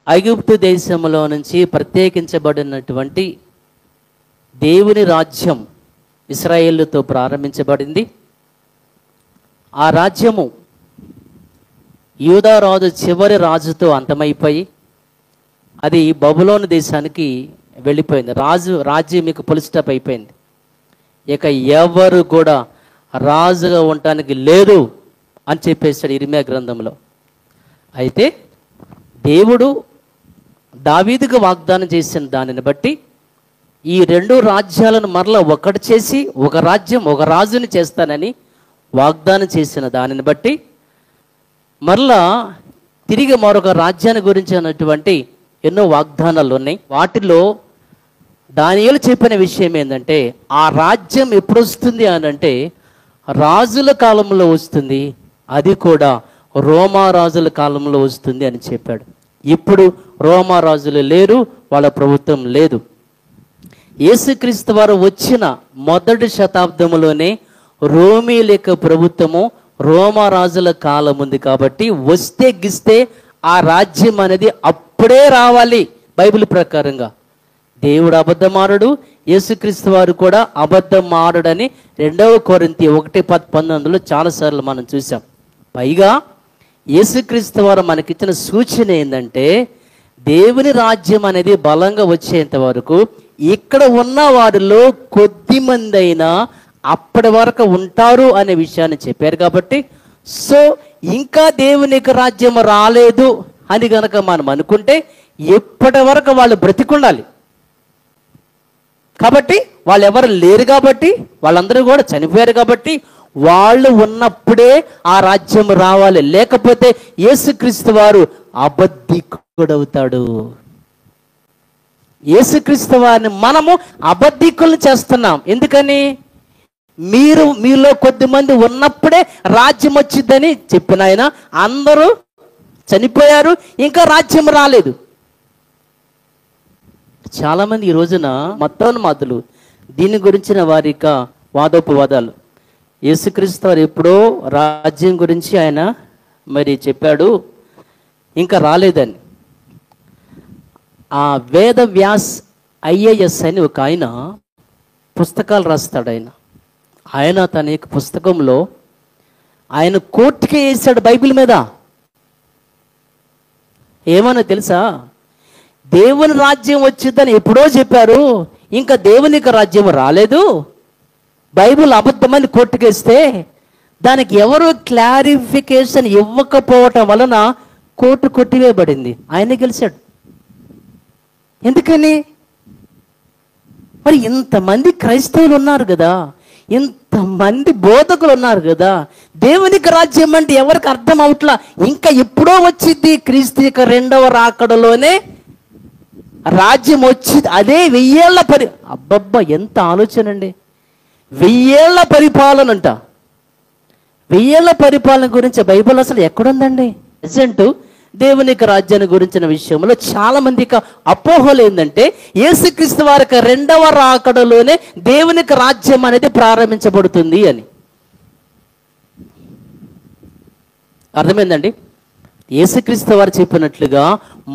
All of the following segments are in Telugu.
ఐగుప్తు దేశంలో నుంచి ప్రత్యేకించబడినటువంటి దేవుని రాజ్యం ఇశ్రాయేలుతో ప్రారంభించబడింది. ఆ రాజ్యము యూదా రాజు చివరి రాజుతో అంతమైపోయి అది బబులోను దేశానికి వెళ్ళిపోయింది. రాజ్యం మీకు ఫుల్ స్టాప్ అయిపోయింది. ఇక ఎవరు కూడా రాజుగా ఉండటానికి లేదు అని చెప్పేశాడు ఇర్మియా గ్రంథంలో. అయితే దేవుడు దావీదుకు వాగ్దానం చేసిన దానిని బట్టి ఈ రెండు రాజ్యాలను మరలా ఒకటి చేసి ఒక రాజుని చేస్తానని వాగ్దానం చేసిన దానిని బట్టి మరలా తిరిగి మరొక రాజ్యాన్ని గురించినటువంటి ఎన్నో వాగ్దానాలు ఉన్నాయి. వాటిలో దానియేలు చెప్పిన విషయం ఏంటంటే ఆ రాజ్యం ఎప్పుడు వస్తుంది అని అంటే రాజుల కాలంలో వస్తుంది, అది కూడా రోమా రాజుల కాలంలో వస్తుంది అని చెప్పాడు. ఇప్పుడు రోమా రాజులు లేరు, వాళ్ళ ప్రభుత్వం లేదు. యేసుక్రీస్తు వారు వచ్చిన మొదటి శతాబ్దంలోనే రోమీల యొక్క ప్రభుత్వము రోమా రాజుల కాలం ఉంది. కాబట్టి వస్తే గిస్తే ఆ రాజ్యం అనేది అప్పుడే రావాలి. బైబిల్ ప్రకారంగా దేవుడు అబద్ధమాడడు, యేసుక్రీస్తు వారు కూడా అబద్ధం ఆడడని 2 కొరింథీ 1:19 చాలాసార్లు మనం చూసాం. పైగా యేసుక్రీస్తు వారు మనకిచ్చిన సూచన ఏంటంటే దేవుని రాజ్యం అనేది బలంగా వచ్చేంత వరకు ఇక్కడ ఉన్న వారిలో కొద్ది మంది అయినా అప్పటి వరకు ఉంటారు అనే విషయాన్ని చెప్పారు. కాబట్టి ఇంకా దేవునికి రాజ్యం రాలేదు అని గనక మనం అనుకుంటే ఎప్పటి వరకు వాళ్ళు బ్రతికుండాలి. కాబట్టి వాళ్ళు ఎవరు లేరు, కాబట్టి వాళ్ళందరూ కూడా చనిపోయారు. కాబట్టి వాళ్ళు ఉన్నప్పుడే ఆ రాజ్యం రావాలి. లేకపోతే యేసుక్రీస్తు వారు అబద్ధికుడవుతాడు. యేసుక్రీస్తు వారిని మనము అబద్ధికులను చేస్తున్నాం. ఎందుకని? మీలో కొద్దిమంది ఉన్నప్పుడే రాజ్యం వచ్చిందని చెప్పిన ఆయన అందరూ చనిపోయారు, ఇంకా రాజ్యం రాలేదు. చాలామంది ఈ రోజున మతోన్మాదులు దీని గురించిన వారి యొక్క వాదోపవాదాలు. యేసుక్రీస్తు వారు ఎప్పుడో రాజ్యం గురించి ఆయన మరి చెప్పాడు, ఇంకా రాలేదని. ఆ వేద వ్యాస్ IAS అని ఒక ఆయన పుస్తకాలు రాస్తాడు. ఆయన తన యొక్క పుస్తకంలో ఆయన కోర్టుకే వేసాడు బైబిల్ మీద. ఏమన్నా తెలుసా? దేవుని రాజ్యం వచ్చిందని ఎప్పుడో చెప్పారు, ఇంకా దేవునికి రాజ్యం రాలేదు, బైబిల్ అబద్ధమని కోర్టుకేస్తే దానికి ఎవరు క్లారిఫికేషన్ ఇవ్వకపోవటం వలన కోర్టు కొట్టివేయబడింది. ఆయన గెలిచాడు. ఎందుకని? మరి ఇంతమంది క్రైస్తవులు ఉన్నారు కదా, ఇంతమంది బోధకులు ఉన్నారు కదా, దేవునికి రాజ్యం అంటే ఎవరికి అర్థం అవట్లా. ఇంకా ఎప్పుడో వచ్చింది, క్రీస్తు యొక్క 2వ రాకడలోనే రాజ్యం వచ్చింది. అదే 1000 ఏళ్ల అబ్బబ్బా ఎంత ఆలోచన అండి. 1000 ఏళ్ల పరిపాలన అంట. 1000 ఏళ్ల పరిపాలన గురించి బైబిల్ అసలు ఎక్కడుందండి? ప్రజెంట్ దేవునికి రాజ్యాన్ని గురించిన విషయంలో చాలా మందికి అపోహలు ఏంటంటే యేసుక్రీస్తు వారి 2వ రాకడలోనే దేవునికి రాజ్యం అనేది ప్రారంభించబడుతుంది అని. అర్థమైందండి? యేసుక్రీస్తు వారు చెప్పినట్లుగా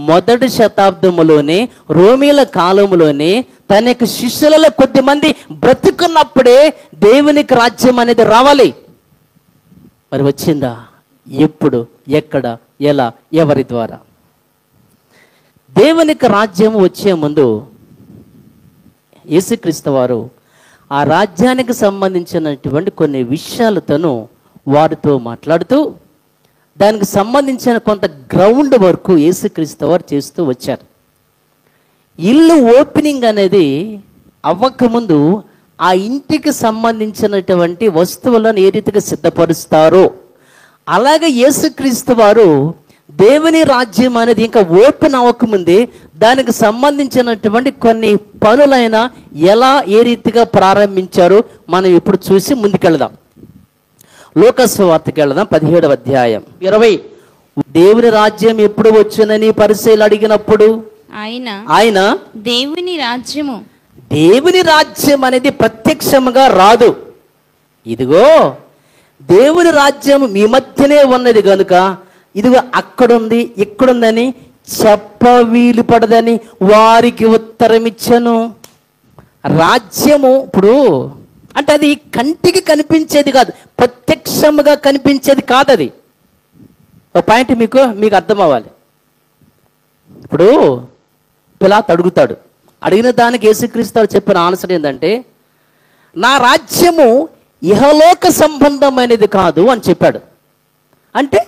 మొదటి శతాబ్దంలోనే రోమీల కాలంలోనే తన యొక్క శిష్యులలో కొద్దిమంది బ్రతుకున్నప్పుడే దేవునికి రాజ్యం అనేది రావాలి. మరి వచ్చిందా? ఎప్పుడు, ఎక్కడ, ఎలా, ఎవరి ద్వారా? దేవునికి రాజ్యం వచ్చే ముందు యేసుక్రీస్తు వారు ఆ రాజ్యానికి సంబంధించినటువంటి కొన్ని విషయాలతోనూ వారితో మాట్లాడుతూ దానికి సంబంధించిన కొంత గ్రౌండ్ వర్క్ యేసుక్రీస్తు వారు చేస్తూ వచ్చారు. ఇల్లు ఓపెనింగ్ అనేది అవ్వకముందు ఆ ఇంటికి సంబంధించినటువంటి వస్తువులను ఏ రీతిగా సిద్ధపరుస్తారో అలాగే యేసుక్రీస్తు వారు దేవుని రాజ్యం అనేది ఇంకా ఓపెన్ అవ్వకముందే దానికి సంబంధించినటువంటి కొన్ని పనులైన ఎలా ఏ రీతిగా ప్రారంభించారో మనం ఇప్పుడు చూసి ముందుకెళ్దాం. లూకాసు సువార్తకి వెళ్దాం. 17వ అధ్యాయం 20. దేవుని రాజ్యం ఎప్పుడు వచ్చునని పరిసయ్యులు అడిగినప్పుడు ఆయన దేవుని రాజ్యం అనేది ప్రత్యక్షంగా రాదు, ఇదిగో దేవుని రాజ్యం మీ మధ్యనే ఉన్నది కనుక ఇదిగో అక్కడుంది ఇక్కడుందని చెప్ప వీలు పడదని వారికి ఉత్తరం ఇచ్చెను. రాజ్యము ఇప్పుడు అంటే అది కంటికి కనిపించేది కాదు, ప్రత్యక్షముగా కనిపించేది కాదు. అది ఒక పాయింట్ మీకు అర్థం అవ్వాలి. ఇప్పుడు పిలాతు అడుగుతాడు, అడిగిన దానికి యేసుక్రీస్తు చెప్పిన ఆన్సర్ ఏంటంటే, నా రాజ్యము ఇహలోక సంబంధమైనది కాదు అని చెప్పాడు. అంటే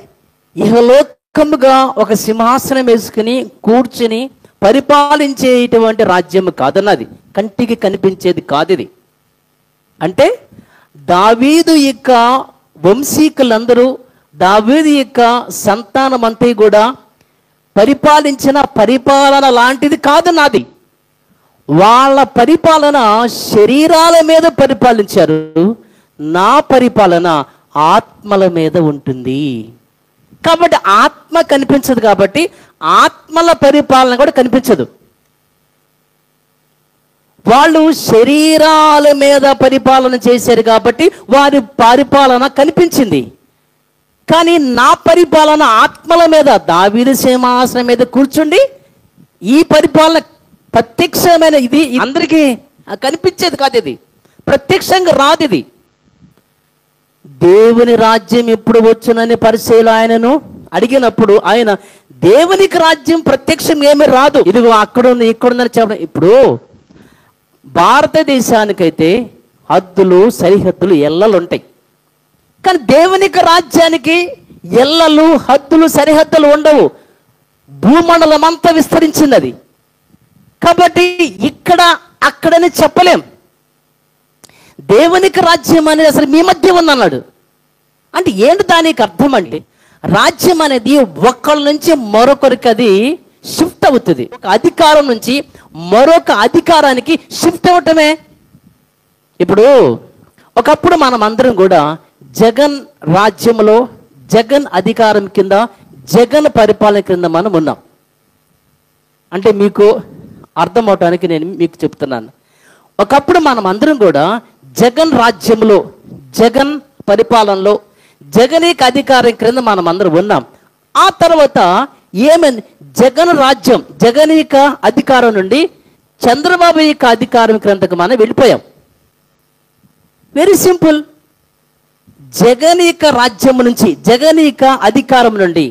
ఇహలోకముగా ఒక సింహాసనం వేసుకుని కూర్చుని పరిపాలించేటువంటి రాజ్యము కాదన్నది, కంటికి కనిపించేది కాదు ఇది. అంటే దావీదు యొక్క వంశీకులందరూ, దావీదు యొక్క సంతానం అంతా కూడా పరిపాలించిన పరిపాలన లాంటిది కాదు నాది. వాళ్ళ పరిపాలన శరీరాల మీద పరిపాలించారు, నా పరిపాలన ఆత్మల మీద ఉంటుంది. కాబట్టి ఆత్మ కనిపించదు, కాబట్టి ఆత్మల పరిపాలన కూడా కనిపించదు. వాళ్ళు శరీరాల మీద పరిపాలన చేశారు కాబట్టి వారి పరిపాలన కనిపించింది. కానీ నా పరిపాలన ఆత్మల మీద, దావీదు సింహాసనం మీద కూర్చుండి ఈ పరిపాలన ప్రత్యక్షమైన, ఇది అందరికీ కనిపించేది కాదు, ఇది ప్రత్యక్షంగా రాదు. ఇది దేవుని రాజ్యం ఎప్పుడు వచ్చునని పరిచయులు ఆయనను అడిగినప్పుడు ఆయన దేవునికి రాజ్యం ప్రత్యక్షం ఏమీ రాదు, ఇదిగో అక్కడుంది ఇక్కడుందని చెప్పడం. ఇప్పుడు భారతదేశానికైతే హద్దులు సరిహద్దులు ఎల్లలు ఉంటాయి, కానీ దేవునికి రాజ్యానికి ఎల్లలు హద్దులు సరిహద్దులు ఉండవు. భూమండలం అంతా విస్తరించింది అది. కాబట్టి ఇక్కడ అక్కడని చెప్పలేం. దేవునికి రాజ్యం అనేది అసలు మీ మధ్య ఉందన్నాడు. అంటే ఏంటి దానికి అర్థం అంటే, రాజ్యం అనేది ఒకళ్ళ నుంచి మరొకరికి అది షిఫ్ట్ అవుతుంది. ఒక అధికారం నుంచి మరొక అధికారానికి షిఫ్ట్ అవ్వటమే. ఇప్పుడు ఒకప్పుడు మనం అందరం కూడా జగన్ రాజ్యంలో, జగన్ అధికారం కింద, జగన్ పరిపాలన కింద మనం ఉన్నాం. అంటే మీకు అర్థం అవటానికి నేను మీకు చెప్తున్నాను. ఒకప్పుడు మనం అందరం కూడా జగన్ రాజ్యంలో, జగన్ పరిపాలనలో, జగనీక అధికారం క్రింద మనం అందరం ఉన్నాం. ఆ తర్వాత ఏమైంది, జగన్ రాజ్యం, జగనీక అధికారం నుండి చంద్రబాబు యొక్క అధికారం క్రిందకు మనం వెళ్ళిపోయాం. Very simple. జగనీక రాజ్యం నుంచి, జగనీక అధికారం నుండి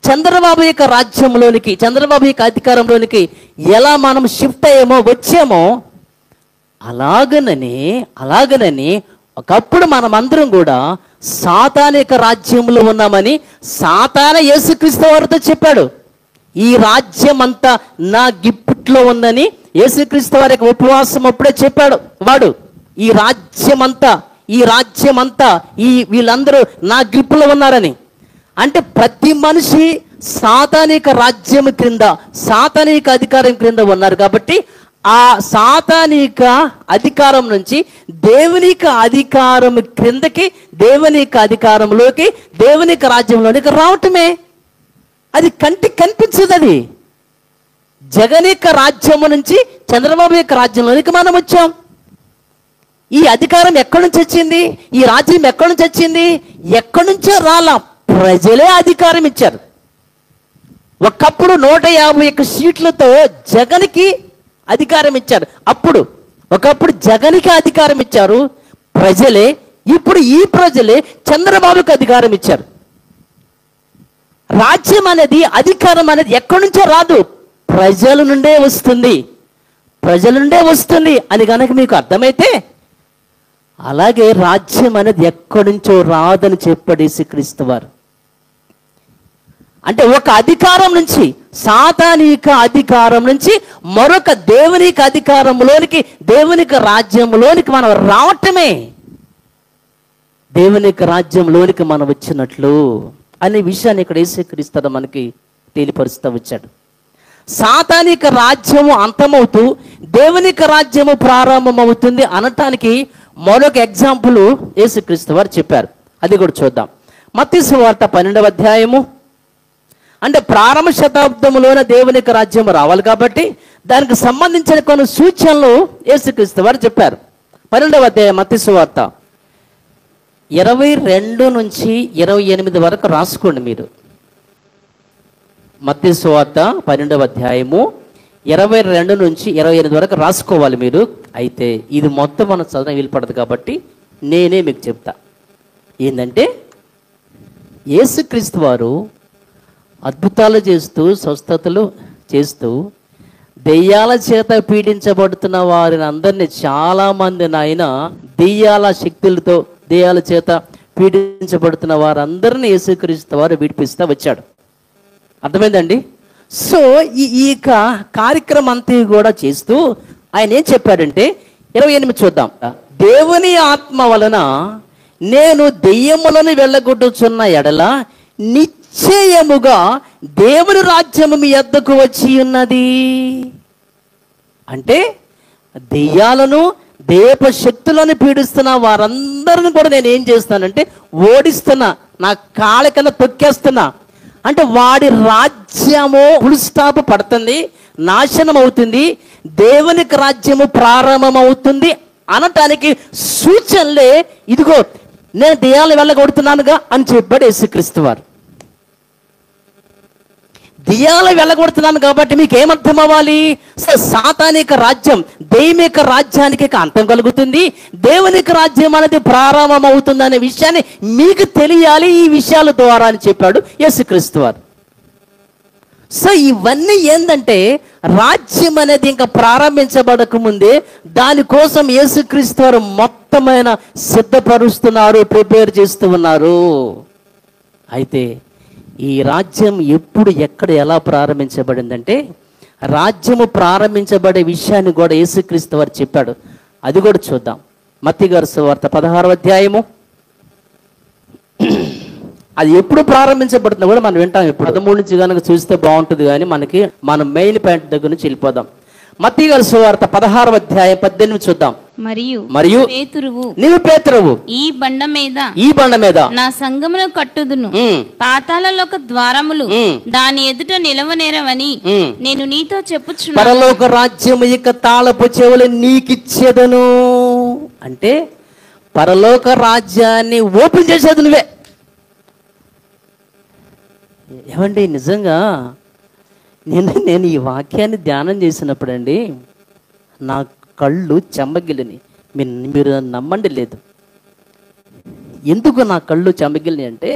చంద్రబాబు యొక్క రాజ్యంలోనికి, చంద్రబాబు యొక్క అధికారంలోనికి ఎలా మనం షిఫ్ట్ అయ్యామో, వచ్చామో, అలాగనని ఒకప్పుడు మనం అందరం కూడా సాతానిక రాజ్యంలో ఉన్నామని సాతాన యేసుక్రీస్తు వారితో చెప్పాడు. ఈ రాజ్యం అంతా నా గిఫ్ట్లో ఉందని యేసుక్రీస్తు వారి యొక్క ఉపవాసం అప్పుడే చెప్పాడు వాడు. ఈ రాజ్యం అంతా వీళ్ళందరూ నా గ్రిప్పులో ఉన్నారని. అంటే ప్రతి మనిషి సాతానిక రాజ్యం క్రింద, సాతానిక అధికారం క్రింద ఉన్నారు. కాబట్టి ఆ సాతానిక అధికారం నుంచి దేవునిక అధికారం క్రిందకి, దేవునిక అధికారంలోకి, దేవునిక రాజ్యంలోనికి రావటమే. అది కంటికి కనిపించదు. అది జగనిక రాజ్యము నుంచి చంద్రబాబు యొక్క రాజ్యంలోనికి మనం వచ్చాం. ఈ అధికారం ఎక్కడి నుంచి వచ్చింది, ఈ రాజ్యం ఎక్కడి నుంచి వచ్చింది? ఎక్కడి నుంచో రాలా, ప్రజలే అధికారం ఇచ్చారు. ఒకప్పుడు 151 సీట్లతో జగన్కి అధికారం ఇచ్చారు. ఒకప్పుడు జగన్కి అధికారం ఇచ్చారు ప్రజలే. ఇప్పుడు ఈ ప్రజలే చంద్రబాబుకి అధికారం ఇచ్చారు. రాజ్యం అనేది, అధికారం అనేది ఎక్కడి నుంచో రాదు, ప్రజల నుండే వస్తుంది అని కనుక మీకు అర్థమైతే, అలాగే రాజ్యం అనేది ఎక్కడి నుంచో రాదని చెప్పాడు యేసుక్రీస్తు వారు. అంటే ఒక అధికారం నుంచి, సాతానిక అధికారం నుంచి మరొక దేవునిక అధికారంలోనికి, దేవునిక రాజ్యంలోనికి మనం రావటమే. దేవునిక రాజ్యంలోనికి మనం వచ్చినట్లు అనే విషయాన్ని ఇక్కడ యేసుక్రీస్తు మనకి తెలియపరుస్తూ వచ్చాడు. సాతానిక రాజ్యము అంతమవుతూ దేవునిక రాజ్యము ప్రారంభమవుతుంది అనటానికి మరొక ఎగ్జాంపుల్ యేసుక్రీస్తు వారు చెప్పారు. అది కూడా చూద్దాం. మత్తయి సువార్త 12వ అధ్యాయము. అంటే ప్రారంభ శతాబ్దంలోనే దేవునిక రాజ్యం రావాలి కాబట్టి దానికి సంబంధించిన కొన్ని సూచనలు యేసుక్రీస్తు వారు చెప్పారు. 12వ అధ్యాయం మత్తయి సువార్త 22 నుంచి 28 వరకు రాసుకోండి మీరు. మత్తయి సువార్త 12వ అధ్యాయము 22 నుంచి 28 వరకు రాసుకోవాలి మీరు. అయితే ఇది మొత్తం మనం చదవడం వీలు పడదు కాబట్టి నేనే మీకు చెప్తా. ఏంటంటే యేసుక్రీస్తు వారు అద్భుతాలు చేస్తూ స్వస్థతలు చేస్తూ దెయ్యాల చేత పీడించబడుతున్న వారిని అందరినీ చాలామందిని ఆయన దెయ్యాల శక్తులతో దెయ్యాల చేత పీడించబడుతున్న వారందరినీ యేసుక్రీస్తు వారు విడిపిస్తూ వచ్చాడు. అర్థమైందండి? సో ఈ కార్యక్రమం అంతా కూడా చేస్తూ ఆయన ఏం చెప్పాడంటే 28 చూద్దాం. దేవుని ఆత్మ వలన నేను దెయ్యములను వెళ్ళగొట్టుచున్న ఎడల నిశ్చయముగా దేవుని రాజ్యము మీ యొద్దకు వచ్చి ఉన్నది. అంటే దెయ్యాలను దేవ శక్తులను పీడిస్తున్న వారందరిని కూడా నేను ఏం చేస్తానంటే ఓడిస్తున్నా, నా కాళ్ళ కింద తొక్కేస్తున్నా. అంటే వాడి రాజ్యము ఫుల్ స్టాప్ పడుతుంది, నాశనం అవుతుంది, దేవునికి రాజ్యము ప్రారంభం అవుతుంది అనటానికి సూచనలే ఇదిగో నేను దెయ్యాలు వెళ్ళగొడుతున్నానుగా అని చెప్పాడు యేసుక్రీస్తు వారు. దెయ్యాలు వెళ్ళగొడుతున్నాను కాబట్టి మీకు ఏమర్థం అవ్వాలి? సాతానిక రాజ్యం దైవిక రాజ్యానికి అంతం కలుగుతుంది, దేవునికి రాజ్యం అనేది ప్రారంభం అవుతుంది అనే విషయాన్ని మీకు తెలియాలి ఈ విషయాల ద్వారా అని చెప్పాడు యేసుక్రీస్తు వారు. సో ఇవన్నీ ఏంటంటే రాజ్యం అనేది ఇంకా ప్రారంభించబడక ముందే దానికోసం యేసుక్రీస్తు వారు మొత్తమైన సిద్ధపరుస్తున్నారు, ప్రిపేర్ చేస్తూ ఉన్నారు. అయితే ఈ రాజ్యం ఎప్పుడు ఎక్కడ ఎలా ప్రారంభించబడిందంటే రాజ్యము ప్రారంభించబడే విషయాన్ని కూడా యేసుక్రీస్తు వారు చెప్పాడు. అది కూడా చూద్దాం. మత్తయి గారి సువార్త 16వ అధ్యాయము. అది ఎప్పుడు ప్రారంభించబడుతుందో కూడా మనం వింటాం. ఇప్పుడు 13 నుంచి కనుక చూస్తే బాగుంటుంది, కానీ మనకి మనం మెయిన్ పాయింట్ దగ్గర నుంచి వెళ్ళిపోదాం. మత్తయి గారి సువార్త 16వ అధ్యాయం 18 చూద్దాం. మరియు నీవు పేతురువు, ఈ బండ మీద నా సంఘమును కట్టుదును, పాతాళలోక ద్వారములు దాని ఎదుట నిలవనేరవని నేను నీతో చెప్పుచున్నాను. పరలోక రాజ్యము ఇక తాళపు చెవులు నీకిచ్చేదను. అంటే పరలోక రాజ్యాన్ని ఓపెన్ చేసేది నువ్వే. ఏమండి నిజంగా నేను ఈ వాక్యాన్ని ధ్యానం చేసినప్పుడు అండి నా కళ్ళు చెమ్మగిలిని. మీరు నమ్మండి లేదు. ఎందుకు నా కళ్ళు చెమ్మగిలిని అంటే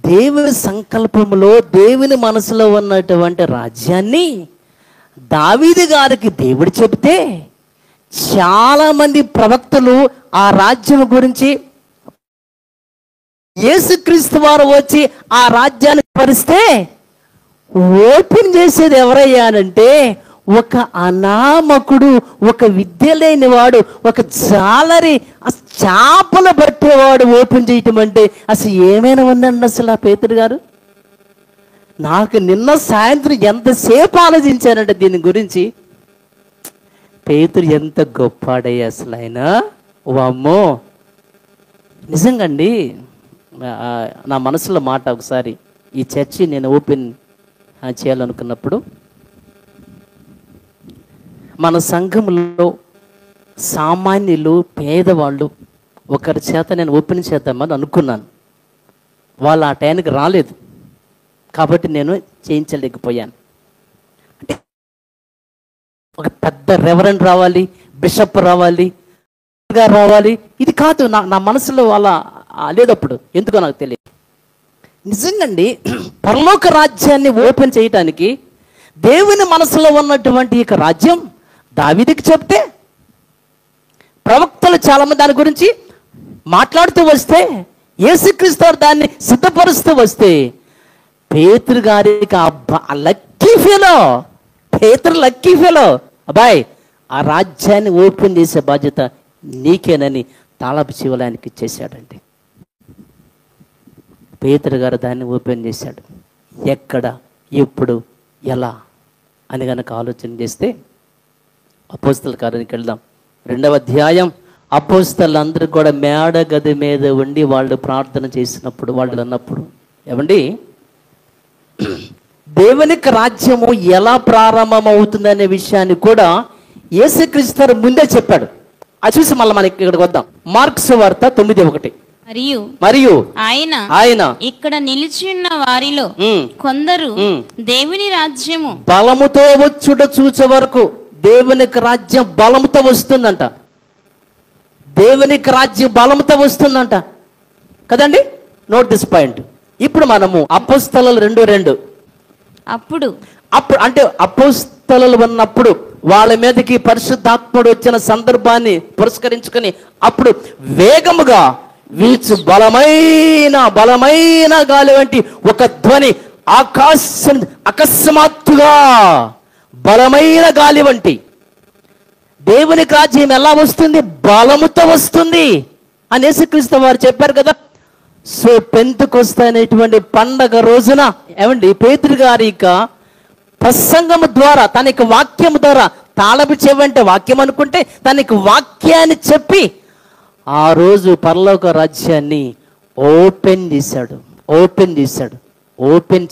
దేవుని సంకల్పంలో దేవుని మనసులో ఉన్నటువంటి రాజ్యాన్ని దావీదు గారికి దేవుడు చెబితే చాలామంది ప్రవక్తలు ఆ రాజ్యం గురించి యేసుక్రీస్తు వారు వచ్చి ఆ రాజ్యాన్ని పరిస్తే ఓపెన్ చేసేది ఎవరయ్యానంటే ఒక అనామకుడు, ఒక విద్య లేనివాడు, ఒక జాలరి, చేపలు పట్టేవాడు ఓపెన్ చేయటం అంటే అసలు ఏమైనా ఉందండి అసలు ఆ పేతురు గారు? నాకు నిన్న సాయంత్రం ఎంతసేపు ఆలోచించానంటే దీని గురించి. పేతురు ఎంత గొప్పాడయ్యా అసలు ఆయన. వామ్మో నిజంగా అండి నా మనసులో మాట ఒకసారి ఈ చర్చి నేను ఓపెన్ చేయాలనుకున్నప్పుడు మన సంఘంలో సామాన్యులు పేదవాళ్ళు ఒకరి చేత నేను ఓపెన్ చేద్దామని అనుకున్నాను. వాళ్ళు ఆ టైంకి రాలేదు కాబట్టి నేను చేయించలేకపోయాను. అంటే ఒక పెద్ద రెవరెండ్ రావాలి, బిషప్ రావాలి, రావాలి, ఇది కాదు నా మనసులో వాళ్ళ లేదప్పుడు. ఎందుకో నాకు తెలియదు. నిజంగాండి పరలోక రాజ్యాన్ని ఓపెన్ చేయటానికి దేవుని మనసులో ఉన్నటువంటి ఇక రాజ్యం దావీదుకి చెప్తే ప్రవక్తలు చాలామంది దాని గురించి మాట్లాడుతూ వస్తే యేసుక్రీస్తు దాన్ని సిద్ధపరుస్తూ వస్తే పేతురు గారికి లక్కీ ఫెలో, పేతురు లక్కీ ఫెలో, అబ్బాయి ఆ రాజ్యాన్ని ఓపెన్ చేసే బాధ్యత నీకేనని తాళపు శివలానికి ఇచ్చేసాడండి. పేతురు గారు దాన్ని ఓపెన్ చేశాడు. ఎక్కడ, ఎప్పుడు, ఎలా అని కనుక ఆలోచన చేస్తే అపోస్తల కార్యానికి వెళ్దాం. 2వ అధ్యాయం. అపోస్తలందరూ కూడా మేడ గది మీద ఉండి వాళ్ళు ప్రార్థన చేసినప్పుడు వాళ్ళు అన్నప్పుడు ఏమండి దేవునికి రాజ్యము ఎలా ప్రారంభం అవుతుందనే విషయాన్ని కూడా యేసుక్రీస్తు ముందే చెప్పాడు. అది చూసి మళ్ళీ మనకి ఇక్కడికి వద్దాం. మార్కు సువార్త 9:1. మరియు ఆయన ఆయన ఇక్కడ నిలిచి ఉన్న వారిలో కొందరు దేవుని రాజ్యము బలముతో వచ్చుట చూచే వరకు దేవునికి రాజ్యం బలముతో వస్తుందంట. దేవునికి రాజ్యం బలముతో వస్తుందంట కదండి. Note this point. ఇప్పుడు మనము అపోస్తలులు 2:2 అప్పుడు అంటే అపోస్తలులు ఉన్నప్పుడు వాళ్ళ మీదకి పరిశుద్ధాత్ముడు వచ్చిన సందర్భాన్ని పురస్కరించుకొని అప్పుడు వేగముగా వీచు బలమైన గాలి వంటి ఒక ధ్వని ఆకాశం అకస్మాత్తుగా బలమైన గాలి వంటి దేవునికి రాజ్యం ఎలా వస్తుంది? బలముతో వస్తుంది అని యేసుక్రీస్తు వారు చెప్పారు కదా. సో పెంతెకొస్తు అనేటువంటి పండగ రోజున ఏమండి పేతురు గారి ప్రసంగము ద్వారా తనకి వాక్యము ద్వారా తాళపు చెవంటే వాక్యం అనుకుంటే తనకి వాక్యాన్ని చెప్పి ఆ రోజు పరలోక రాజ్యాన్ని ఓపెన్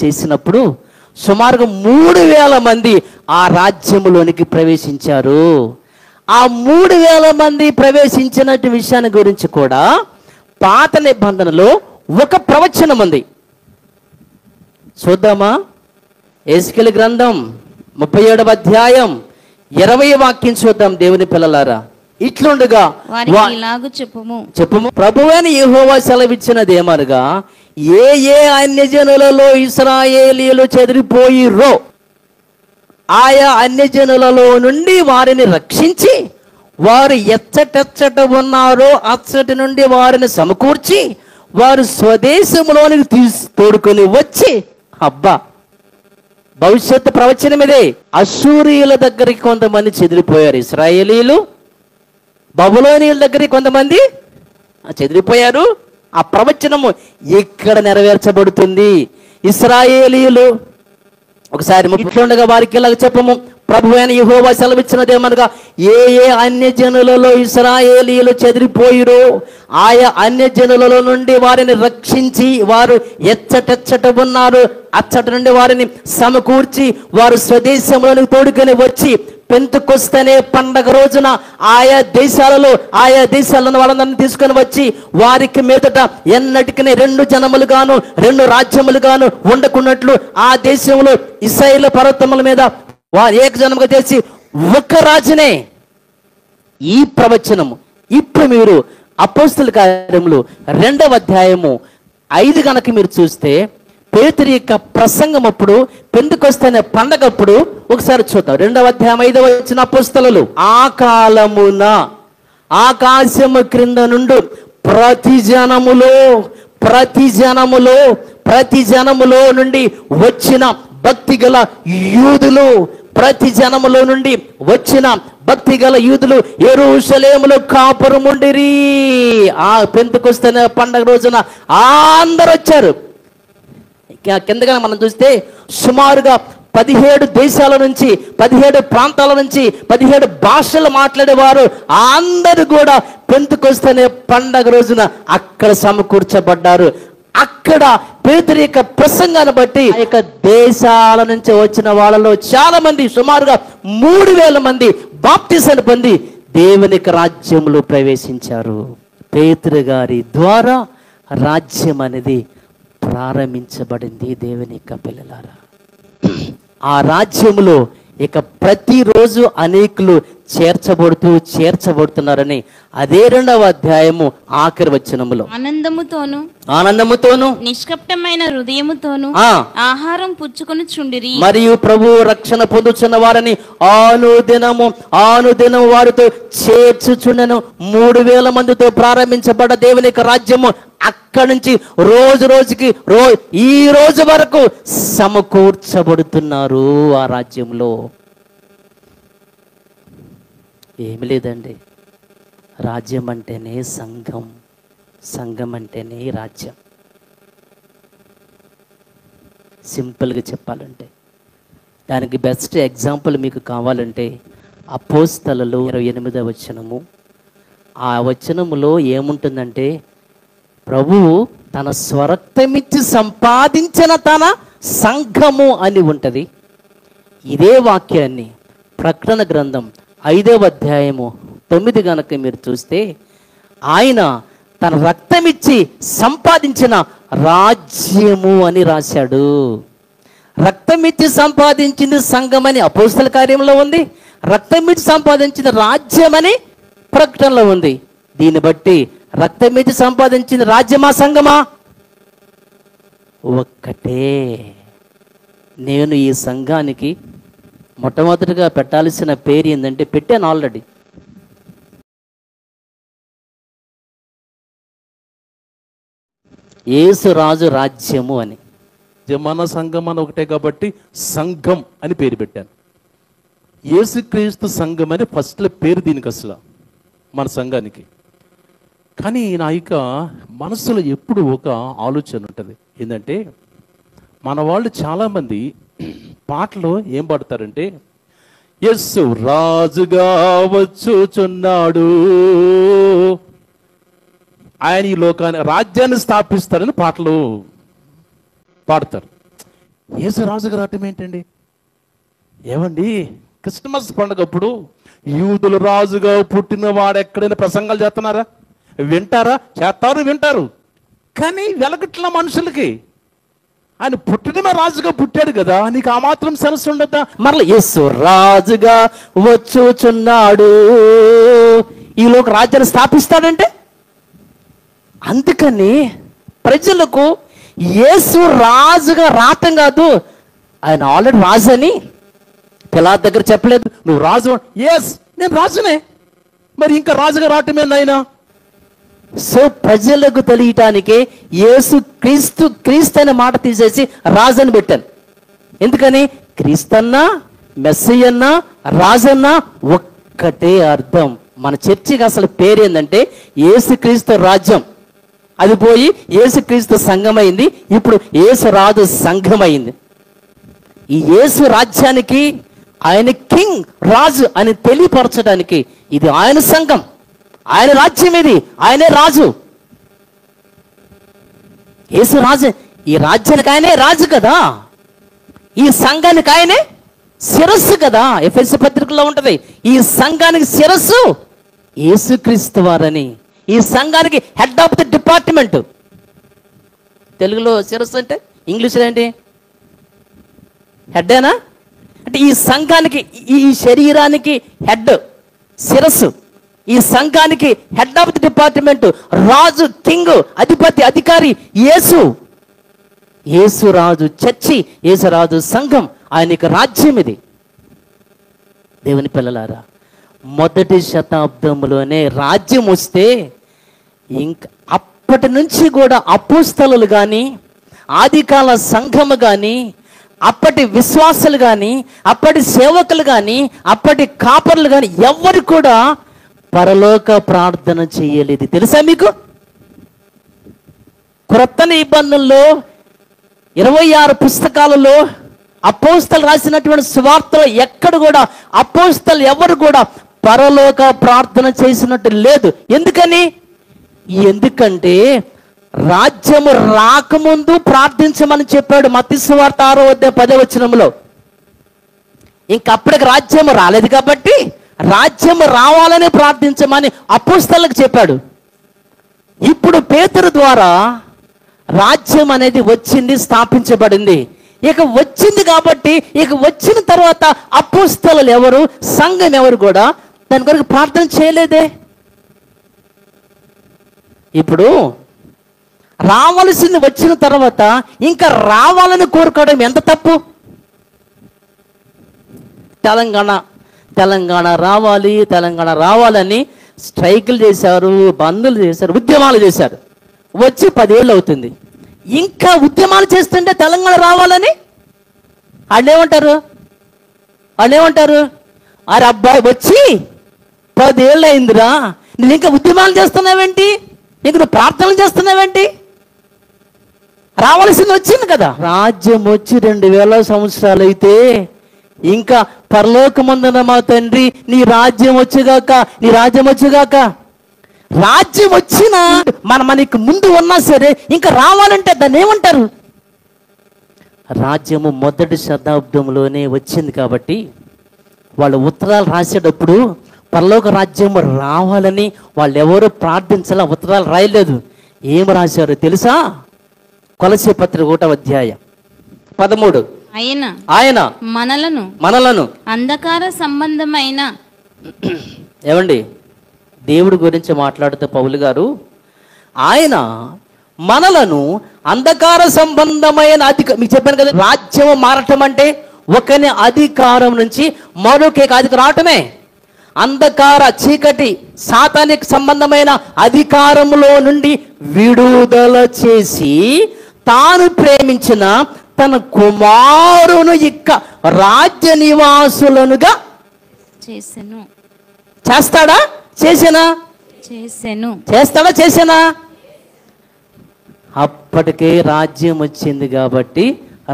చేసినప్పుడు సుమారుగా 3,000 మంది ఆ రాజ్యములోనికి ప్రవేశించారు. ఆ 3,000 మంది ప్రవేశించిన విషయాన్ని గురించి కూడా పాత నిబంధనలో ఒక ప్రవచనం ఉంది. చూద్దామా? ఎస్కేలు గ్రంథం 37వ అధ్యాయం 20వ వాక్యం చూద్దాం. దేవుని పిల్లలారా, ఇట్లుండగా చెప్పుము ప్రభువైన యెహోవా సెలవిచ్చినది ఏమనగా, ఏ అన్యజనులలో ఇశ్రాయేలీయులు చెదిరిపోయిర్రో ఆయా అన్యజనులలో నుండి వారిని రక్షించి వారు ఎచ్చటెచ్చట ఉన్నారో అచ్చటి నుండి వారిని సమకూర్చి వారు స్వదేశంలోనికి తోడుకొని వచ్చి, అబ్బా భవిష్యత్తు ప్రవచనం ఇదే. అశ్షూరీయుల దగ్గరికి కొంతమంది చెదిరిపోయారు ఇశ్రాయేలీయులు, బబులోనీయుల దగ్గరికి కొంతమంది చెదిరిపోయారు. ఆ ప్రవచనము ఇక్కడ నెరవేర్చబడుతుంది. ఇశ్రాయేలీయులు ఒకసారి ఇట్లుండగా వారికి ఇలాగ చెప్పము, ప్రభువైన యెహోవా సెలవిచ్చినదేమనగా, ఏ అన్యజనులలో ఇశ్రాయేలీయులు చెదిరిపోయిరో ఆయా అన్యజనులలో నుండి వారిని రక్షించి వారు ఎచ్చటెచ్చట ఉన్నారు అచ్చట నుండి వారిని సమకూర్చి వారు స్వదేశంలోనికి తోడుకొని వచ్చి పెంతెకొస్తు అనే పండగ రోజున ఆయా దేశాలలో వాళ్ళందరినీ తీసుకొని వచ్చి వారికి మీదట ఎన్నటికీ 2 జనములుగాను 2 రాజ్యములుగాను ఉండకున్నట్లు ఆ దేశంలో ఇశ్రాయేలు పర్వతముల మీద వారు ఏకజనముగా చేసి ఒక రాజునే. ఈ ప్రవచనము ఇప్పుడు మీరు అపోస్తలుల కార్యములు 2వ అధ్యాయము 5 గనక మీరు చూస్తే పేతురు యొక్క ప్రసంగం అప్పుడు పెంతెకొస్తు అనే పండగప్పుడు ఒకసారి చూద్దాం. 2వ అధ్యాయం 5వ వచనం అపోస్తలులు, ఆ కాలమున ఆకాశము క్రింద నుండి ప్రతి జనములో నుండి వచ్చిన భక్తిగల యూదులు యెరూషలేములో కాపురముండిరి. ఆ పెంతెకొస్తు అనే పండగ రోజున అందరూ వచ్చారు. కిందగా మనం చూస్తే సుమారుగా 17 దేశాల నుంచి 17 ప్రాంతాల నుంచి 17 భాషలు మాట్లాడేవారు అందరూ కూడా పెంతెకొస్తు అనే పండగ రోజున అక్కడ సమకూర్చబడ్డారు. అక్కడ పేతురు యొక్క ప్రసంగాన్ని బట్టి ఆ యొక్క దేశాల నుంచి వచ్చిన వాళ్ళలో చాలా మంది సుమారుగా 3,000 మంది బాప్తిసాన్ని పొంది దేవునికి రాజ్యంలో ప్రవేశించారు. పేతురు గారి ద్వారా రాజ్యం అనేది ప్రారంభించబడింది. దేవుని యొక్క పిల్లలారా, ఆ రాజ్యములో ఇక ప్రతిరోజు అనేకులు చేర్చబడుతున్నారని అదే 2వ అధ్యాయము ఆఖరి వచనములో ఆనందముతోను నిష్కపటమైన హృదయముతోను ఆహారం పుచ్చుకొనుచుండిరి. మరియు ప్రభు రక్షణ పొందుచున్న వారిని ఆనుదినము వారితో చేర్చుచుండెను. 3,000 మందితో ప్రారంభించబడ్డ దేవుని యొక్క రాజ్యము అక్కడి నుంచి రోజుకి ఈ రోజు వరకు సమకూర్చబడుతున్నారు. ఆ రాజ్యంలో ఏమి లేదండి. రాజ్యం అంటేనే సంఘం అంటేనే రాజ్యం. సింపుల్గా చెప్పాలంటే దానికి బెస్ట్ ఎగ్జాంపుల్ మీకు కావాలంటే అపోస్తలులు 28వ వచనము. ఆ వచనములో ఏముంటుందంటే, ప్రభువు తన స్వరక్తమిచ్చి సంపాదించిన తన సంఘము అని ఉంటుంది. ఇదే వాక్యాన్ని ప్రకటన గ్రంథం 5వ అధ్యాయము 9 గనక మీరు చూస్తే, ఆయన తన రక్తం ఇచ్చి సంపాదించిన రాజ్యము అని రాశాడు. రక్తం ఇచ్చి సంపాదించింది సంఘమని అపోస్తల కార్యంలో ఉంది, రక్తం ఇచ్చి సంపాదించిన రాజ్యమని ప్రకటనలో ఉంది. దీన్ని బట్టి రక్తం ఇచ్చి సంపాదించిన రాజ్యమా సంఘమా? ఒక్కటే. నేను ఈ సంఘానికి మొట్టమొదటిగా పెట్టాల్సిన పేరు ఏంటంటే, పెట్టాను ఆల్రెడీ, యేసు రాజు రాజ్యము అని. మన సంఘం అని ఒకటే కాబట్టి సంఘం అని పేరు పెట్టాను. యేసుక్రీస్తు సంఘం అని ఫస్ట్లో పేరు దీనికి అసలు మన సంఘానికి. కానీ నా ఇక మనసులో ఎప్పుడు ఒక ఆలోచన ఉంటుంది ఏంటంటే, మన వాళ్ళు చాలామంది పాటలో ఏం పాడతారంటే, యేసు రాజుగా వచ్చుచున్నాడు, ఆయన ఈ లోకాన్ని రాజ్యాన్ని స్థాపిస్తారని పాటలు పాడతారు. యేసు రాజుగా రావటం ఏంటండి? ఏమండి, క్రిస్మస్ పండుగప్పుడు యూదులు రాజుగా పుట్టిన వాడు ఎక్కడైనా ప్రసంగాలు చేస్తున్నారా? వింటారా? చేస్తారు, వింటారు. కానీ వెలగట్ల మనుషులకి ఆయన పుట్టడమే రాజుగా పుట్టాడు కదా, నీకు ఆ మాత్రం సెన్స్ ఉండదా? మరల యేసు రాజుగా వచ్చుచున్నాడు, ఈ లోక రాజ్యాన్ని స్థాపిస్తాడంటే, అందుకని ప్రజలకు యేసు రాజుగా రావటం కాదు, ఆయన ఆల్రెడీ రాజు అని పిలాతు దగ్గర చెప్పలేదు. నువ్వు రాజు? ఎస్, నేను రాజునే, మరి ఇంకా రాజుగా రావటమే నాయనా. సో ప్రజలకు తెలియటానికి యేసు క్రీస్తు అనే మాట తీసేసి రాజు అని పెట్టాను. ఎందుకని? క్రీస్తన్నా మెస్సీయన్నా రాజన్నా ఒక్కటే అర్థం. మన చర్చికి అసలు పేరు ఏంటంటే యేసుక్రీస్తు రాజ్యం. అది పోయి యేసుక్రీస్తు సంఘం అయింది, ఇప్పుడు యేసు రాజు సంఘం అయింది. ఈ యేసు రాజ్యానికి ఆయన కింగ్, రాజు అని తెలియపరచడానికి ఇది ఆయన సంఘం, ఆయన రాజ్యం, ఇది ఆయనే రాజు. యేసు రాజు. ఈ రాజ్యానికి ఆయనే రాజు కదా, ఈ సంఘానికి ఆయనే శిరస్సు కదా. ఎఫెసీ పత్రికలో ఉంటది, ఈ సంఘానికి శిరస్సు యేసుక్రీస్తు వారని. ఈ సంఘానికి హెడ్ ఆఫ్ ది డిపార్ట్మెంట్. తెలుగులో శిరస్సు అంటే, ఇంగ్లీష్లో ఏంటి? హెడ్డేనా? అంటే ఈ సంఘానికి, ఈ శరీరానికి హెడ్, శిరస్సు. ఈ సంఘానికి head of the department, Raju, king, అధిపతి, అధికారి యేసు. యేసు రాజు చర్చి, యేసు రాజు సంఘం, ఆయనకి రాజ్యం ఇది. దేవుని పిల్లలారా, మొదటి శతాబ్దంలోనే రాజ్యం వస్తే ఇంకా అప్పటి నుంచి కూడా అపోస్తలులు కానీ, ఆదికాల సంఘము కానీ, అప్పటి విశ్వాసులు కానీ, అప్పటి సేవకులు కానీ, అప్పటి కాపర్లు కానీ ఎవరు కూడా పరలోక ప్రార్థన చేయలేదు. తెలుసా మీకు? క్రొత్త నిబంధనలో 26 పుస్తకాలలో అపోస్తలు రాసినటువంటి సువార్తలో ఎక్కడ కూడా అపోస్తలు ఎవరు కూడా పరలోక ప్రార్థన చేసినట్టు లేదు. ఎందుకని? ఎందుకంటే రాజ్యము రాకముందు ప్రార్థించమని చెప్పాడు మత్తయి సువార్త 6:10 ఇంకప్పటికి రాజ్యము రాలేదు కాబట్టి రాజ్యము రావాలని ప్రార్థించమని అపోస్తలకు చెప్పాడు. ఇప్పుడు పేతురు ద్వారా రాజ్యం అనేది వచ్చింది, స్థాపించబడింది. ఇక వచ్చింది కాబట్టి ఇక వచ్చిన తర్వాత అపోస్తలులు ఎవరు, సంఘం ఎవరు కూడా దాని కొరకు ప్రార్థన చేయలేదే. ఇప్పుడు రావాల్సింది వచ్చిన తర్వాత ఇంకా రావాలని కోరుకోవడం ఎంత తప్పు? తెలంగాణ రావాలి, తెలంగాణ రావాలని స్ట్రైకులు చేశారు, బందులు చేశారు, ఉద్యమాలు చేశారు. వచ్చి 10 ఏళ్ళు అవుతుంది. ఇంకా ఉద్యమాలు చేస్తుంటే తెలంగాణ రావాలని వాళ్ళేమంటారు? అరే అబ్బాయి, వచ్చి 10 ఏళ్ళు అయిందిరా, నువ్వు ఇంకా ఉద్యమాలు చేస్తున్నావేంటి? ఇంక నువ్వు ప్రార్థనలు చేస్తున్నావేంటి? రావాల్సింది వచ్చింది కదా. రాజ్యం వచ్చి 2000 సంవత్సరాలు అయితే ఇంకా పరలోకమందున మా తండ్రి నీ రాజ్యం వచ్చుగాక, నీ రాజ్యం వచ్చుగాక. రాజ్యం వచ్చినా మనకి ముందు ఉన్నా సరే ఇంకా రావాలంటే దాన్ని ఏమంటారు? రాజ్యము మొదటి శతాబ్దంలోనే వచ్చింది కాబట్టి వాళ్ళు ఉత్తరాలు రాసేటప్పుడు పరలోక రాజ్యం రావాలని వాళ్ళు ఎవరు ప్రార్థించాల, ఉత్తరాలు రాయలేదు. ఏం రాశారు తెలుసా? కొలసీ పత్రిక 1వ అధ్యాయం 13. ఆయన మనలను అంధకార సంబంధమైన ఏమండి, దేవుడి గురించి మాట్లాడుతూ పౌలు గారు, ఆయన మనలను అంధకార సంబంధమైన మీకు చెప్పాను కదా, రాజ్యం మారటం అంటే ఒకని అధికారం నుంచి మరొక అధికారం రావటమే. అంధకార చీకటి సాతానిక సంబంధమైన అధికారంలో నుండి విడుదల చేసి తాను ప్రేమించిన తన కుమారును ఇక్క రాజ్య నివాసులనుగా చేసెను. చేస్తాడా? చేసేనా? చేస్తాడా? చేసేనా? అప్పటికే రాజ్యం వచ్చింది కాబట్టి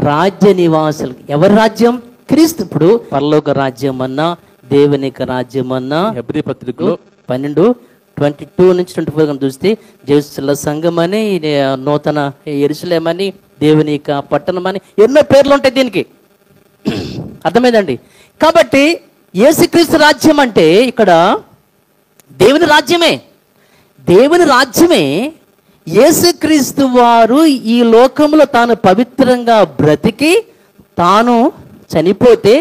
రాజ్య నివాసులు. ఎవరి రాజ్యం? క్రీస్తు. ఇప్పుడు పరలోక రాజ్యం అన్నా దేవునిక రాజ్యం అన్నా హెబ్రీ పత్రికలో 12:22 నుంచి 24 చూస్తే జేసుల సంఘం అని, నూతన యెరూషలేము అని, దేవునిక పట్టణం అని ఎన్నో పేర్లు ఉంటాయి దీనికి. అర్థమైందండి? కాబట్టి యేసుక్రీస్తు రాజ్యం అంటే ఇక్కడ దేవుని రాజ్యమే. దేవుని రాజ్యమే. యేసుక్రీస్తు వారు ఈ లోకంలో తాను పవిత్రంగా బ్రతికి తాను చనిపోతే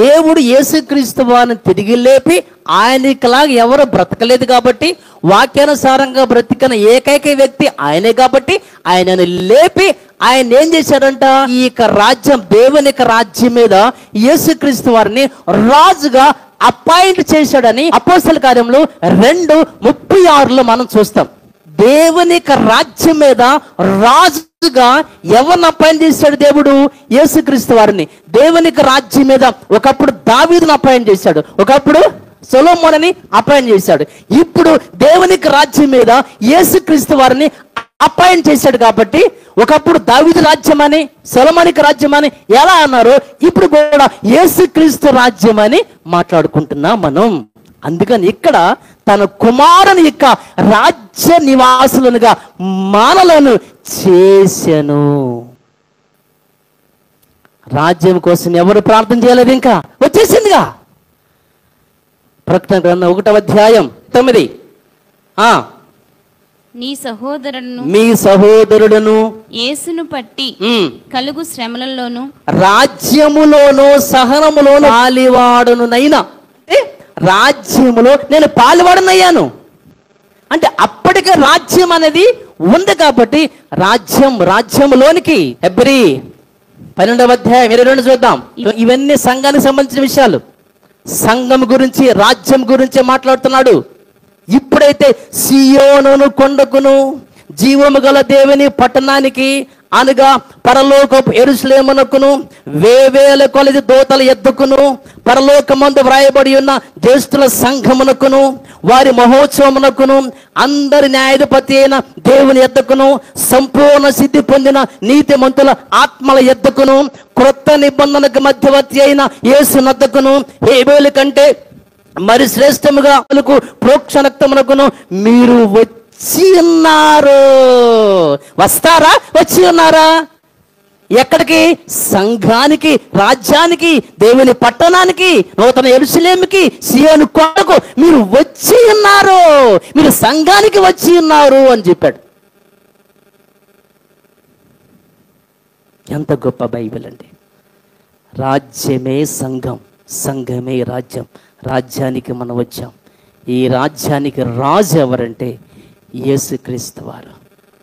దేవుడు యేసుక్రీస్తు వారిని తిరిగి లేపి, ఆయనకిలాగా ఎవరు బ్రతకలేదు కాబట్టి, వాక్యానుసారంగా బ్రతికిన ఏకైక వ్యక్తి ఆయనే కాబట్టి ఆయనను లేపి ఆయన ఏం చేశాడంట, ఈ రాజ్యం దేవుని రాజ్యం మీద యేసుక్రీస్తు వారిని రాజుగా అపాయింట్ చేశాడని అపోస్తల కార్యంలో 2:36 మనం చూస్తాం. దేవుని రాజ్యం మీద రాజుగా ఎవరిని అపాయింట్ చేశాడు దేవుడు? యేసుక్రీస్తు వారిని. దేవుని రాజ్యం మీద ఒకప్పుడు దావీదును అపాయింట్ చేశాడు, ఒకప్పుడు సొలొమోనుని అపాయింట్ చేశాడు. ఇప్పుడు దేవుని రాజ్యం మీద యేసుక్రీస్తు వారిని అపాయింట్ చేశాడు కాబట్టి ఒకప్పుడు దావీదు రాజ్యం అని, సొలొమోనుకి రాజ్యం అని ఎలా అన్నారో ఇప్పుడు కూడా యేసుక్రీస్తు రాజ్యం అని మాట్లాడుకుంటున్నాం మనం. అందుకని ఇక్కడ తన కుమారుని యొక్క రాజ్య నివాసులనుగా మనలను చేసెను. రాజ్యం కోసం ఎవరు ప్రార్థన చేయలేదు, ఇంకా వచ్చేసిందిగా. ప్రకటన గ్రంథం 1వ అధ్యాయం 9. మీ సహోదరులను యేసును పట్టి కలుగు శ్రమలలోను రాజ్యములోను సహనములోను పాలివాడునైనా, రాజ్యములో నేను పాలువాడనయ్యాను అంటే అప్పటికే రాజ్యం అనేది ఉంది కాబట్టి రాజ్యములోనికి. హెబ్రీ 12వ అధ్యాయం 22 చూద్దాం. ఇవన్నీ సంఘానికి సంబంధించిన విషయాలు. సంఘం గురించి, రాజ్యం గురించి మాట్లాడుతున్నాడు. ఇప్పుడైతే సియోను కొండకును జీవము గల దేవుని పట్టణానికి అనగా పరలోకపు యెరూషలేమునకును వేవేల కొలది దూతల ఎద్దుకును పరలోకమందు వ్రాయబడి ఉన్న జ్యేష్ఠుల సంఘమునకును వారి మహోత్సవమునకును అందరి న్యాయాధిపతి అయిన దేవుని ఎద్దుకును సంపూర్ణ సిద్ధి పొందిన నీతిమంతుల ఆత్మల ఎద్దుకును క్రొత్త నిబంధనకు మధ్యవర్తి అయిన యేసు నద్దకును హేబేలు కంటే మరి శ్రేష్టముగా ప్రోక్షణక్తమునకును మీరు వచ్చి ఉన్నారు. వస్తారా? వచ్చి ఉన్నారా? ఎక్కడికి? సంఘానికి, రాజ్యానికి, దేవుని పట్టణానికి, నూతన యెరూషలేముకి, సియోను కొండకు మీరు వచ్చి ఉన్నారు, మీరు సంఘానికి వచ్చి ఉన్నారు అని చెప్పాడు. ఎంత గొప్ప బైబిల్ అండి. రాజ్యమే సంఘం, సంఘమే రాజ్యం. రాజ్యానికి మనం వచ్చాం. ఈ రాజ్యానికి రాజు ఎవరంటే యేసుక్రీస్తు వారు.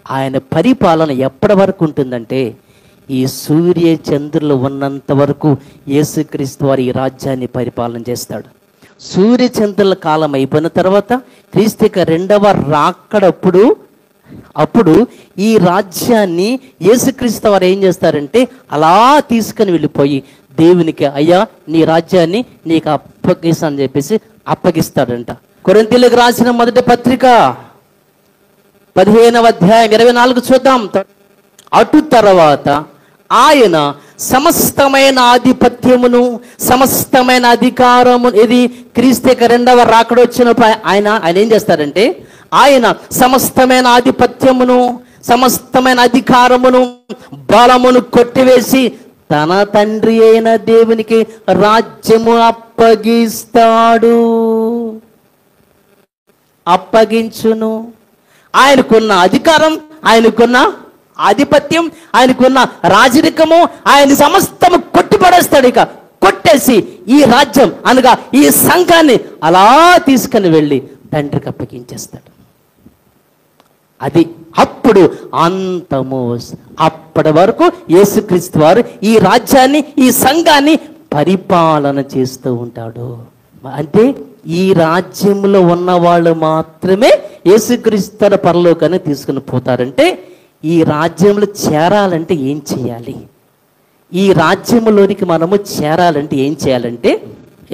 ఆయన పరిపాలన ఎప్పటి వరకు ఉంటుందంటే ఈ సూర్య చంద్రులు ఉన్నంత వరకు యేసుక్రీస్తు వారు ఈ రాజ్యాన్ని పరిపాలన చేస్తాడు. సూర్య చంద్రుల కాలం అయిపోయిన తర్వాత క్రీస్తు రెండవ రాకడప్పుడు అప్పుడు ఈ రాజ్యాన్ని యేసుక్రీస్తు వారు ఏం చేస్తారంటే అలా తీసుకుని వెళ్ళిపోయి దేవునికి, అయ్యా నీ రాజ్యాన్ని నీకు అప్పగిస్తానని చెప్పేసి అప్పగిస్తాడంట. కొరింథీయులకు రాసిన మొదటి పత్రిక 15వ అధ్యాయం 24 చూద్దాం. అటు తర్వాత ఆయన సమస్తమైన ఆధిపత్యమును సమస్తమైన అధికారము, ఇది క్రీస్తు రెండవ రాకడ వచ్చినప్పుడు ఆయన ఏం చేస్తారంటే ఆయన సమస్తమైన ఆధిపత్యమును సమస్తమైన అధికారమును బలమును కొట్టివేసి తన తండ్రి అయిన దేవునికి రాజ్యము అప్పగిస్తాడు. అప్పగించును. ఆయనకున్న అధికారం, ఆయనకున్న ఆధిపత్యం, ఆయనకున్న రాజరికము, ఆయన సమస్తము కొట్టిపడేస్తాడు. ఇక కొట్టేసి ఈ రాజ్యం అనగా ఈ సంఘాన్ని అలా తీసుకుని వెళ్ళి తండ్రికి అప్పగించేస్తాడు. అది అప్పుడు అంతము. అప్పటి వరకు యేసుక్రీస్తు వారు ఈ రాజ్యాన్ని, ఈ సంఘాన్ని పరిపాలన చేస్తూ ఉంటాడు. అంటే ఈ రాజ్యంలో ఉన్న వాళ్ళు మాత్రమే యేసుక్రీస్తు పరలోకాన్ని తీసుకుని పోతారంటే, ఈ రాజ్యంలో చేరాలంటే ఏం చేయాలి? ఈ రాజ్యంలోనికి మనము చేరాలంటే ఏం చేయాలంటే,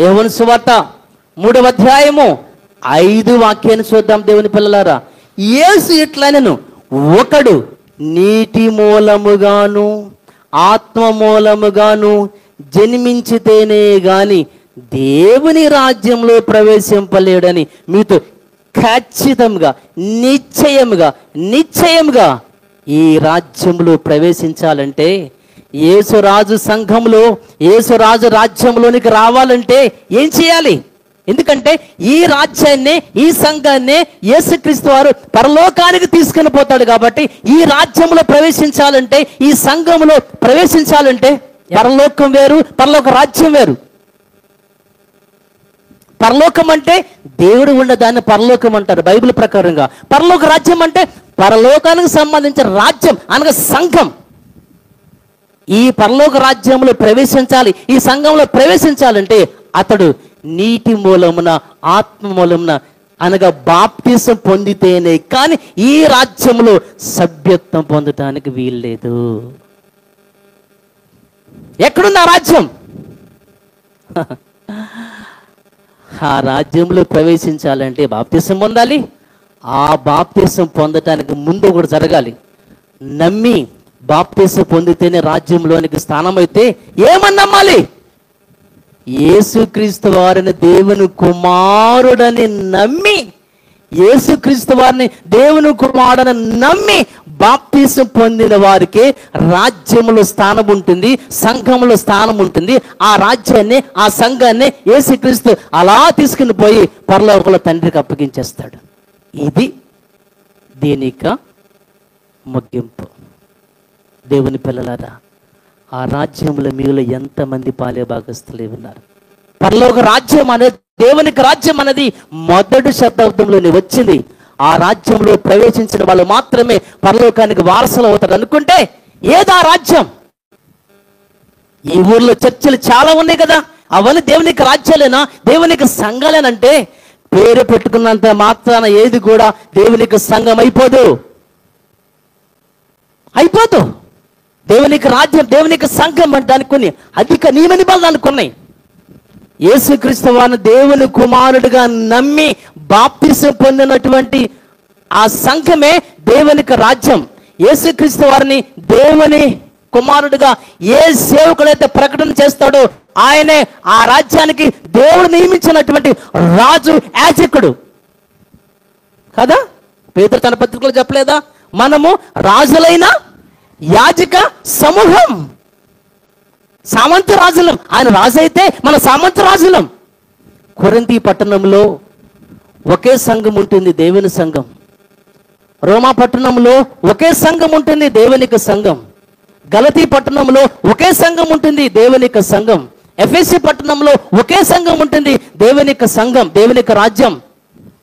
యోహాను సువార్త 3వ అధ్యాయము 5 వాక్యాన్ని చూద్దాం దేవుని పిల్లలారా. యేసు ఇట్లనెను, ఒకడు నీటి మూలముగాను ఆత్మ మూలముగాను జన్మించితేనే గాని దేవుని రాజ్యంలో ప్రవేశింపలేడని మీతో ఖచ్చితంగా నిశ్చయముగా ఈ రాజ్యంలో ప్రవేశించాలంటే, యేసురాజు సంఘంలో, యేసురాజు రాజ్యంలోనికి రావాలంటే ఏం చేయాలి? ఎందుకంటే ఈ రాజ్యాన్ని, ఈ సంఘాన్ని యేసుక్రీస్తు వారు పరలోకానికి తీసుకుని పోతాడు. కాబట్టి ఈ రాజ్యంలో ప్రవేశించాలంటే, ఈ సంఘంలో ప్రవేశించాలంటే, పరలోకం వేరు, పరలోక రాజ్యం వేరు. పరలోకం అంటే దేవుడు ఉన్న దాన్ని పరలోకం అంటారు బైబిల్ ప్రకారంగా. పరలోక రాజ్యం అంటే పరలోకానికి సంబంధించిన రాజ్యం అనగా సంఘం. ఈ పరలోక రాజ్యంలో ప్రవేశించాలి, ఈ సంఘంలో ప్రవేశించాలంటే అతడు నీటి మూలమున ఆత్మ మూలమున అనగా బాప్తిసం పొందితేనే కానీ ఈ రాజ్యంలో సభ్యత్వం పొందటానికి వీల్లేదు. ఎక్కడుంది ఆ రాజ్యం? ఆ రాజ్యంలో ప్రవేశించాలంటే బాప్తిసం పొందాలి. ఆ బాప్తిసం పొందటానికి ముందు ఒకటి జరగాలి. నమ్మి బాప్తిసం పొందితేనే రాజ్యంలోనికి స్థానం. అయితే ఏమని నమ్మాలి? యేసుక్రీస్తు వారిని దేవుని కుమారుడని నమ్మి, యేసుక్రీస్తు వారిని దేవుని కుమారుడని నమ్మి బాప్తిసం పొందిన వారికి రాజ్యంలో స్థానం ఉంటుంది, సంఘంలో స్థానం ఉంటుంది. ఆ రాజ్యాన్ని, ఆ సంఘాన్ని యేసుక్రీస్తు అలా తీసుకుని పోయి పరలోకంలో తండ్రికి అప్పగించేస్తాడు. ఇది దీని యొక్క ముగింపు. దేవుని పిల్లలారా, ఆ రాజ్యంలో మీలో ఎంతమంది పాలే భాగస్తులు ఉన్నారు? పరలోక రాజ్యం అనేది, దేవునికి రాజ్యం అనేది మొదటి శతాబ్దంలోనే వచ్చింది. ఆ రాజ్యంలో ప్రవేశించిన వాళ్ళు మాత్రమే పరలోకానికి వారసులు అవుతారు అనుకుంటే ఏదా రాజ్యం? ఈ ఊర్లో చర్చలు చాలా ఉన్నాయి కదా, అవన్నీ దేవునికి రాజ్యాలేనా, దేవునికి సంఘాలేనంటే పేరు పెట్టుకున్నంత మాత్రాన ఏది కూడా దేవునికి సంఘం అయిపోదు. దేవునికి రాజ్యం, దేవునికి సంఘం అంటే దానికి కొన్ని అధిక నియమ నిబంధనలు అనుకున్నాయి. యేసుక్రీస్తు వారిని దేవుని కుమారుడిగా నమ్మి బాప్తిసం పొందినటువంటి ఆ సంఘమే దేవునికి రాజ్యం. యేసుక్రీస్తు వారిని దేవుని కుమారుడిగా ఏ సేవకుడైతే ప్రకటన చేస్తాడో ఆయనే ఆ రాజ్యానికి దేవుడు నియమించినటువంటి రాజు, యాజకుడు కదా. పేతురు తన పత్రికలో చెప్పలేదా, మనము రాజులైన యాజక సమూహం, సామంత రాజులం. ఆయన రాజు అయితే మన సామంత రాజులం. కొరింథీ పట్టణంలో ఒకే సంఘం ఉంటుంది, దేవుని సంఘం. రోమా పట్టణంలో ఒకే సంఘం ఉంటుంది, దేవునికి సంఘం. గలతీ పట్టణంలో ఒకే సంఘం ఉంటుంది, దేవునికి సంఘం. ఎఫెసీ పట్టణంలో ఒకే సంఘం ఉంటుంది, దేవునికి సంఘం, దేవునికి రాజ్యం.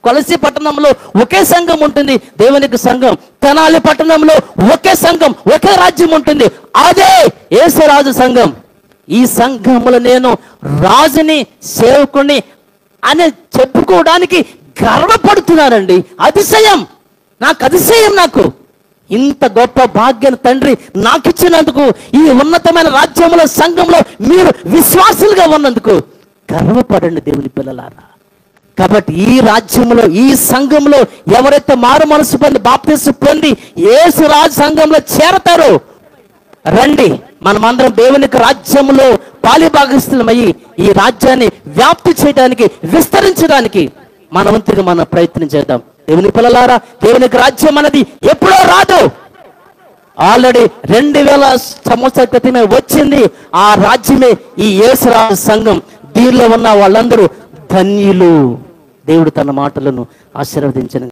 కొలసీ పట్టణంలో ఒకే సంఘం ఉంటుంది, దేవునికి సంఘం. తెనాలి పట్టణంలో ఒకే సంఘం, ఒకే రాజ్యం ఉంటుంది, అదే యేసురాజు సంఘం. ఈ సంఘములో నేను రాజుని, సేవకుని అని చెప్పుకోవడానికి గర్వపడుతున్నానండి. అతిశయం, నాకు అతిశయం. నాకు ఇంత గొప్ప భాగ్యాన్ని తండ్రి నాకు ఇచ్చినందుకు, ఈ ఉన్నతమైన రాజ్యంలో, సంఘంలో మీరు విశ్వాసులుగా ఉన్నందుకు గర్వపడండి దేవుని పిల్లలారా. కాబట్టి ఈ రాజ్యంలో, ఈ సంఘంలో ఎవరైతే మారు మనసు పొంది బాప్తిసం పొంది యేసు రాజు సంఘంలో చేరతారో, రండి మనమందరం దేవునికి రాజ్యంలో పాలిభాగస్తులమయ్యి ఈ రాజ్యాన్ని వ్యాప్తి చేయడానికి, విస్తరించడానికి మన వంతుగా మనం ప్రయత్నం చేద్దాం. దేవుని పిల్లలారా, దేవునికి రాజ్యం అన్నది ఎప్పుడో రాదు, ఆల్రెడీ 2000 సంవత్సరాల క్రితమే వచ్చింది. ఆ రాజ్యమే ఈ యేసురాజు సంఘం. దీనిలో ఉన్న వాళ్ళందరూ ధన్యులు. దేవుడు తన మాటలను ఆశీర్వదించను.